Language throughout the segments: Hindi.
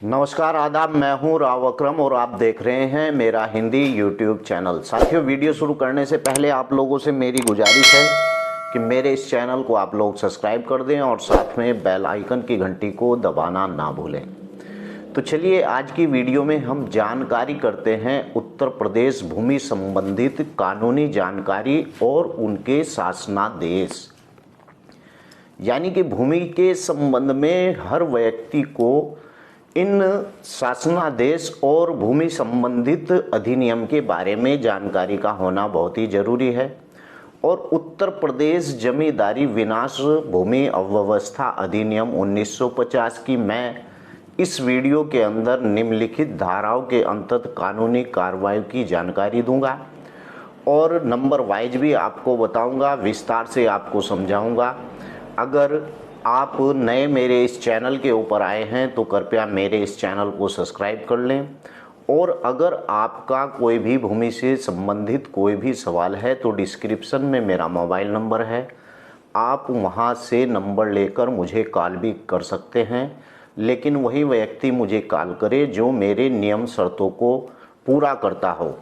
नमस्कार आदाब, मैं हूं राव अकरम और आप देख रहे हैं मेरा हिंदी यूट्यूब चैनल। साथियों, वीडियो शुरू करने से पहले आप लोगों से मेरी गुजारिश है कि मेरे इस चैनल को आप लोग सब्सक्राइब कर दें और साथ में बेल आइकन की घंटी को दबाना ना भूलें। तो चलिए आज की वीडियो में हम जानकारी करते हैं उत्तर प्रदेश भूमि संबंधित कानूनी जानकारी और उनके शासनादेश। यानी कि भूमि के संबंध में हर व्यक्ति को इन शासनादेश और भूमि संबंधित अधिनियम के बारे में जानकारी का होना बहुत ही जरूरी है। और उत्तर प्रदेश जमींदारी विनाश भूमि अव्यवस्था अधिनियम 1950 की मैं इस वीडियो के अंदर निम्नलिखित धाराओं के अंतर्गत कानूनी कार्रवाई की जानकारी दूंगा और नंबर वाइज भी आपको बताऊंगा, विस्तार से आपको समझाऊंगा। अगर आप नए मेरे इस चैनल के ऊपर आए हैं तो कृपया मेरे इस चैनल को सब्सक्राइब कर लें। और अगर आपका कोई भी भूमि से संबंधित कोई भी सवाल है तो डिस्क्रिप्शन में मेरा मोबाइल नंबर है, आप वहां से नंबर लेकर मुझे कॉल भी कर सकते हैं। लेकिन वही व्यक्ति मुझे कॉल करे जो मेरे नियम शर्तों को पूरा करता हो।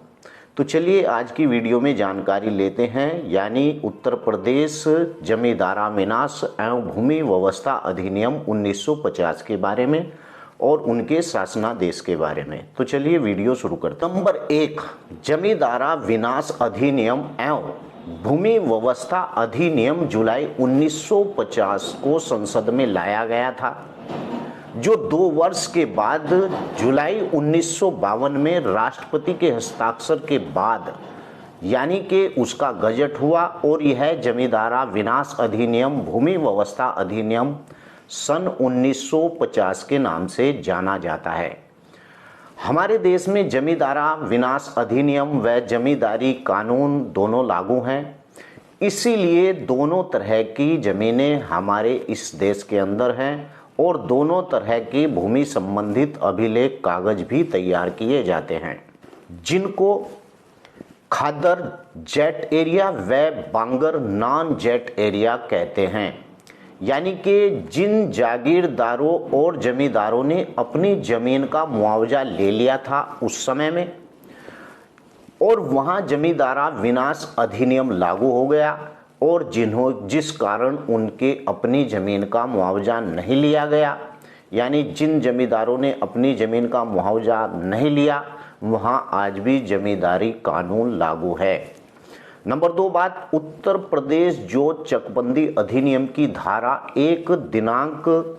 तो चलिए आज की वीडियो में जानकारी लेते हैं, यानी उत्तर प्रदेश जमींदारा विनाश एवं भूमि व्यवस्था अधिनियम 1950 के बारे में और उनके शासनादेश के बारे में। तो चलिए वीडियो शुरू करते हैं। नंबर 1, जमींदारा विनाश अधिनियम एवं भूमि व्यवस्था अधिनियम जुलाई 1950 को संसद में लाया गया था, जो 2 वर्ष के बाद जुलाई 1952 में राष्ट्रपति के हस्ताक्षर के बाद यानी कि उसका गजट हुआ और यह जमींदारा विनाश अधिनियम भूमि व्यवस्था अधिनियम सन 1950 के नाम से जाना जाता है। हमारे देश में जमींदारा विनाश अधिनियम व जमींदारी कानून दोनों लागू हैं, इसीलिए दोनों तरह की जमीनें हमारे इस देश के अंदर हैं और दोनों तरह के भूमि संबंधित अभिलेख कागज भी तैयार किए जाते हैं, जिनको खादर जेट एरिया व बांगर नॉन जेट एरिया कहते हैं। यानी कि जिन जागीरदारों और जमींदारों ने अपनी जमीन का मुआवजा ले लिया था उस समय में और वहां जमींदारा विनाश अधिनियम लागू हो गया और जिस कारण उनके अपनी ज़मीन का मुआवजा नहीं लिया गया, यानी जिन जमींदारों ने अपनी ज़मीन का मुआवजा नहीं लिया वहां आज भी जमींदारी कानून लागू है। नंबर 2 बात, उत्तर प्रदेश जो चकबंदी अधिनियम की धारा 1 दिनांक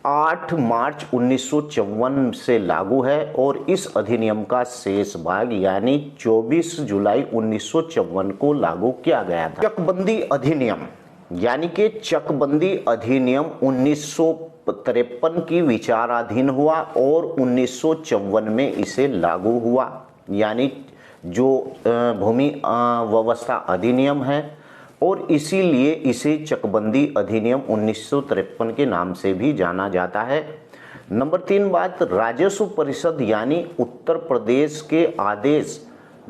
8 मार्च 1954 से लागू है और इस अधिनियम का शेष भाग यानी 24 जुलाई 1954 को लागू किया गया था। चकबंदी अधिनियम यानी कि चकबंदी अधिनियम 1953 की विचाराधीन हुआ और 1954 में इसे लागू हुआ, यानी जो भूमि व्यवस्था अधिनियम है और इसीलिए इसे चकबंदी अधिनियम 1953 के नाम से भी जाना जाता है। नंबर 3 बात, राजस्व परिषद यानी उत्तर प्रदेश के आदेश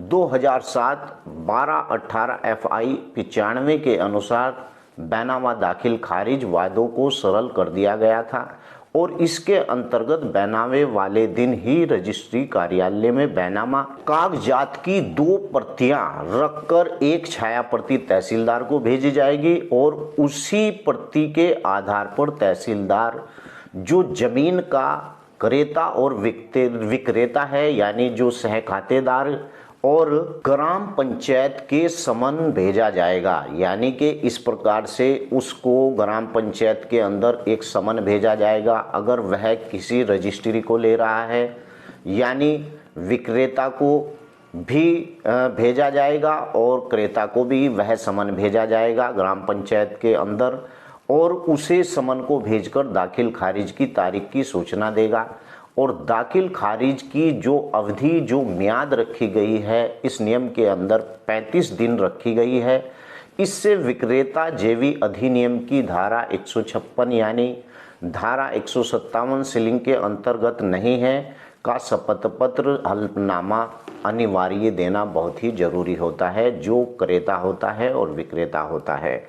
2007-1218 FI 95 के अनुसार बैनामा दाखिल खारिज वादों को सरल कर दिया गया था और इसके अंतर्गत बैनामे वाले दिन ही रजिस्ट्री कार्यालय में बैनामा कागजात की 2 प्रतियां रखकर एक छाया प्रति तहसीलदार को भेजी जाएगी और उसी प्रति के आधार पर तहसीलदार जो जमीन का क्रेता और विक्रेता है, यानी जो सह खातेदार और ग्राम पंचायत के समन भेजा जाएगा। यानी कि इस प्रकार से उसको ग्राम पंचायत के अंदर एक समन भेजा जाएगा अगर वह किसी रजिस्ट्री को ले रहा है, यानी विक्रेता को भी भेजा जाएगा और क्रेता को भी वह समन भेजा जाएगा ग्राम पंचायत के अंदर और उसे समन को भेजकर दाखिल खारिज की तारीख की सूचना देगा। और दाखिल खारिज की जो अवधि, जो म्याद रखी गई है इस नियम के अंदर 35 दिन रखी गई है। इससे विक्रेता जेवी अधिनियम की धारा 156 यानी धारा 157 सीलिंग के अंतर्गत नहीं है का शपथ पत्र हल्फनामा अनिवार्य देना बहुत ही जरूरी होता है, जो क्रेता होता है और विक्रेता होता है।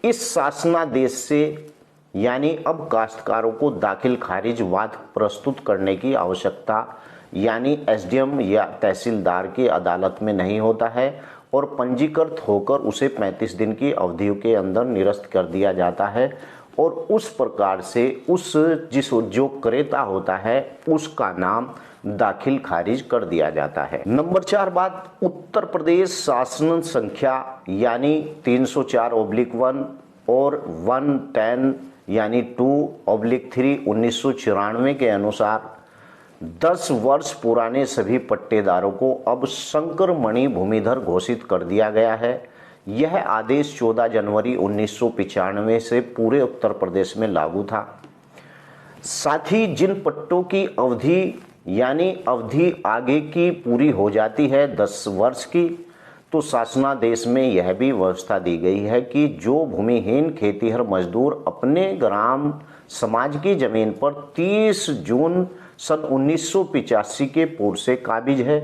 इस शासनादेश से यानी अब काश्तकारों को दाखिल खारिज वाद प्रस्तुत करने की आवश्यकता यानी एसडीएम या तहसीलदार की अदालत में नहीं होता है और पंजीकृत होकर उसे 35 दिन की अवधि के अंदर निरस्त कर दिया जाता है और उस प्रकार से जो क्रेता होता है उसका नाम दाखिल खारिज कर दिया जाता है। नंबर 4 बात, उत्तर प्रदेश शासन संख्या यानी 304/1 और 110 यानी 2/3 1994 के अनुसार 10 वर्ष पुराने सभी पट्टेदारों को अब संक्रमणी भूमिधर घोषित कर दिया गया है। यह आदेश 14 जनवरी 1995 से पूरे उत्तर प्रदेश में लागू था। साथ ही जिन पट्टों की अवधि यानी अवधि आगे की पूरी हो जाती है 10 वर्ष की, तो शासनादेश में यह भी व्यवस्था दी गई है कि जो भूमिहीन खेतीहर मजदूर अपने ग्राम समाज की जमीन पर 30 जून सन 1985 के पूर्व से काबिज है,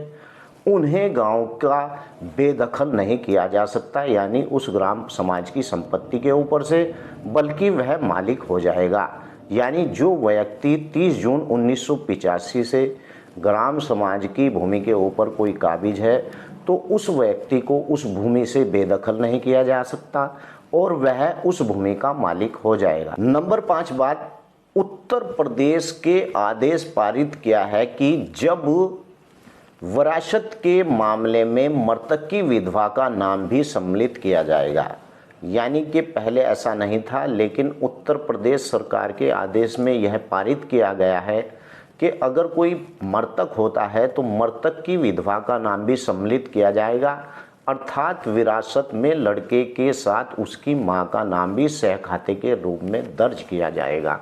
उन्हें गांव का बेदखल नहीं किया जा सकता, यानी उस ग्राम समाज की संपत्ति के ऊपर से, बल्कि वह मालिक हो जाएगा। यानी जो व्यक्ति 30 जून 1985 से ग्राम समाज की भूमि के ऊपर कोई काबिज है तो उस व्यक्ति को उस भूमि से बेदखल नहीं किया जा सकता और वह उस भूमि का मालिक हो जाएगा। नंबर 5 बात, उत्तर प्रदेश के आदेश पारित किया है कि जब विरासत के मामले में मृतक की विधवा का नाम भी सम्मिलित किया जाएगा। यानी कि पहले ऐसा नहीं था, लेकिन उत्तर प्रदेश सरकार के आदेश में यह पारित किया गया है कि अगर कोई मृतक होता है तो मृतक की विधवा का नाम भी सम्मिलित किया जाएगा, अर्थात विरासत में लड़के के साथ उसकी मां का नाम भी सहखाते के रूप में दर्ज किया जाएगा।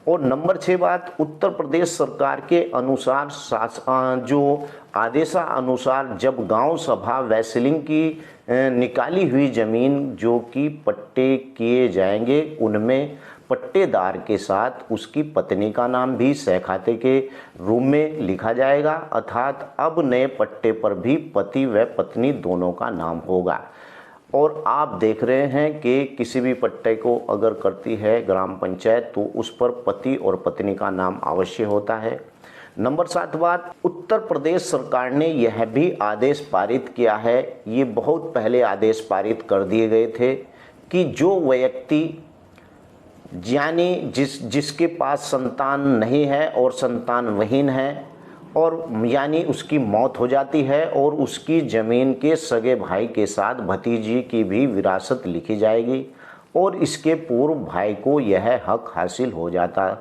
और नंबर 6 बात, उत्तर प्रदेश सरकार के अनुसार जो आदेशानुसार जब गांव सभा वैसलिंग की निकाली हुई जमीन जो कि पट्टे किए जाएंगे, उनमें पट्टेदार के साथ उसकी पत्नी का नाम भी सहखाते के रूप में लिखा जाएगा, अर्थात अब नए पट्टे पर भी पति व पत्नी दोनों का नाम होगा। और आप देख रहे हैं कि किसी भी पट्टे को अगर करती है ग्राम पंचायत तो उस पर पति और पत्नी का नाम अवश्य होता है। नंबर 7 बात, उत्तर प्रदेश सरकार ने यह भी आदेश पारित किया है, ये बहुत पहले आदेश पारित कर दिए गए थे कि जो व्यक्ति यानी जिसके पास संतान नहीं है और संतानविहीन है और यानी उसकी मौत हो जाती है और उसकी ज़मीन के सगे भाई के साथ भतीजी की भी विरासत लिखी जाएगी और इसके पूर्व भाई को यह हक हासिल हो जाता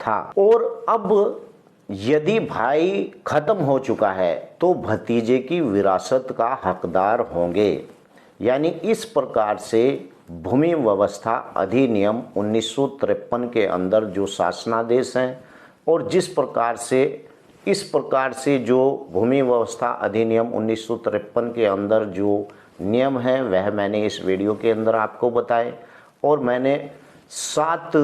था। और अब यदि भाई खत्म हो चुका है तो भतीजे की विरासत का हकदार होंगे। यानी इस प्रकार से भूमि व्यवस्था अधिनियम 1953 के अंदर जो शासनादेश हैं और इस प्रकार से जो भूमि व्यवस्था अधिनियम 1953 के अंदर जो नियम हैं वह मैंने इस वीडियो के अंदर आपको बताए और मैंने 7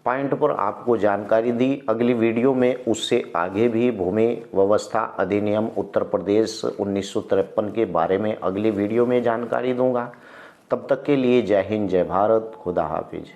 पॉइंट पर आपको जानकारी दी। अगली वीडियो में उससे आगे भी भूमि व्यवस्था अधिनियम उत्तर प्रदेश 1953 के बारे में अगली वीडियो में जानकारी दूंगा। तब तक के लिए जय हिंद, जय भारत, खुदा हाफिज।